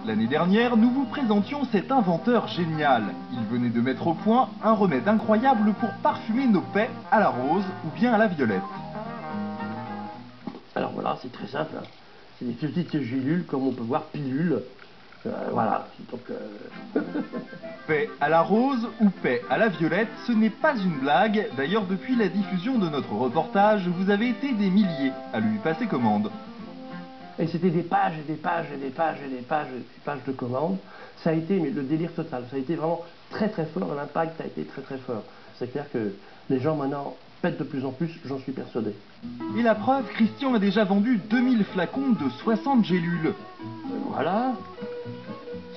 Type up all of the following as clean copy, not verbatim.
L'année dernière, nous vous présentions cet inventeur génial. Il venait de mettre au point un remède incroyable pour parfumer nos paix à la rose ou bien à la violette. Alors voilà, c'est très simple. C'est des petites gélules, comme on peut voir, pilules. Voilà. Donc, Paix à la rose ou paix à la violette, ce n'est pas une blague. D'ailleurs, depuis la diffusion de notre reportage, vous avez été des milliers à lui passer commande. Et c'était des pages et des pages et des pages et des pages et des pages de commandes. Ça a été mais le délire total. Ça a été vraiment très très fort. L'impact a été très très fort. C'est clair que les gens maintenant pètent de plus en plus, j'en suis persuadé. Et la preuve, Christian a déjà vendu 2000 flacons de 60 gélules. Voilà.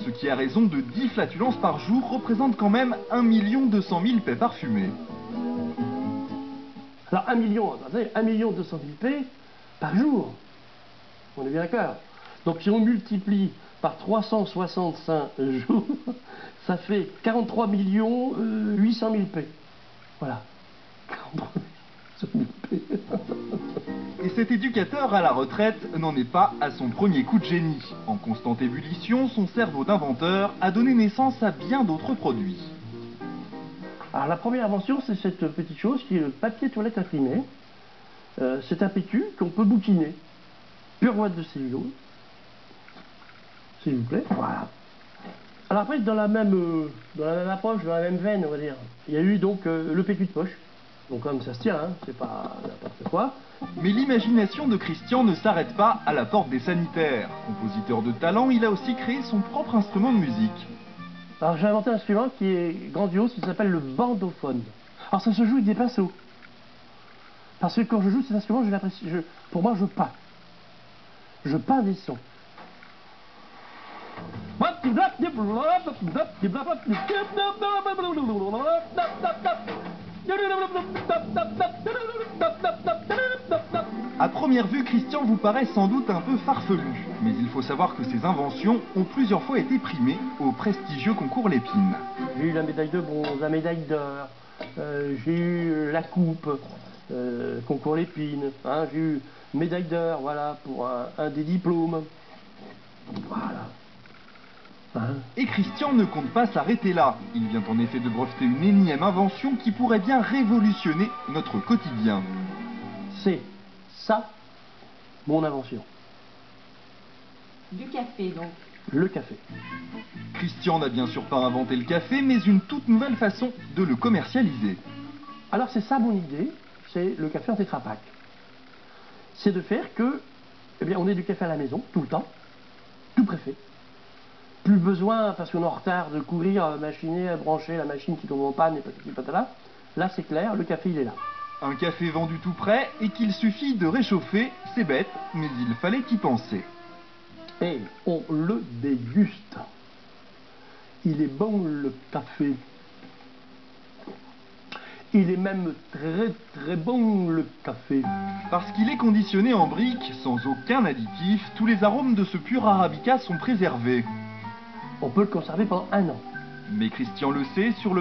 Ce qui a raison de 10 flatulences par jour représente quand même 1 200 000 paix parfumées. Alors 1 200 000 paix par jour. On est bien d'accord. Donc si on multiplie par 365 jours, ça fait 43 800 000 paix. Voilà. 43 000 paix. Et cet éducateur à la retraite n'en est pas à son premier coup de génie. En constante ébullition, son cerveau d'inventeur a donné naissance à bien d'autres produits. Alors la première invention, c'est cette petite chose qui est le papier toilette imprimé. C'est un PQ qu'on peut bouquiner. Pure boîte de cellulose. S'il vous plaît. Voilà. Alors après, dans la même approche, dans la même veine, on va dire, il y a eu donc le PQ de poche. Donc comme ça se tient, hein, c'est pas n'importe quoi. Mais l'imagination de Christian ne s'arrête pas à la porte des sanitaires. Compositeur de talent, il a aussi créé son propre instrument de musique. Alors j'ai inventé un instrument qui est grandiose, qui s'appelle le bandophone. Alors ça se joue avec des pinceaux. Parce que quand je joue cet instrument, pour moi je peins. Je peins des sons. À première vue, Christian vous paraît sans doute un peu farfelu. Mais il faut savoir que ses inventions ont plusieurs fois été primées au prestigieux concours Lépine. J'ai eu la médaille de bronze, la médaille d'or, j'ai eu la coupe, concours Lépine, hein, j'ai eu médaille d'or, voilà, pour un des diplômes. Voilà. Hein? Et Christian ne compte pas s'arrêter là. Il vient en effet de breveter une énième invention qui pourrait bien révolutionner notre quotidien. C'est ça, mon invention. Du café, donc. Le café. Christian n'a bien sûr pas inventé le café, mais une toute nouvelle façon de le commercialiser. Alors c'est ça mon idée, c'est le café en Tetra Pak. C'est de faire que, eh bien, on ait du café à la maison, tout le temps, tout préfet. Plus besoin, parce qu'on est en retard, de courir, machiner, brancher la machine qui tombe en panne et patati patala. Là c'est clair, le café il est là. Un café vendu tout prêt et qu'il suffit de réchauffer, c'est bête, mais il fallait y penser. Et on le déguste. Il est bon le café. Il est même très très bon le café. Parce qu'il est conditionné en briques, sans aucun additif, tous les arômes de ce pur arabica sont préservés. On peut le conserver pendant 1 an. Mais Christian le sait, sur le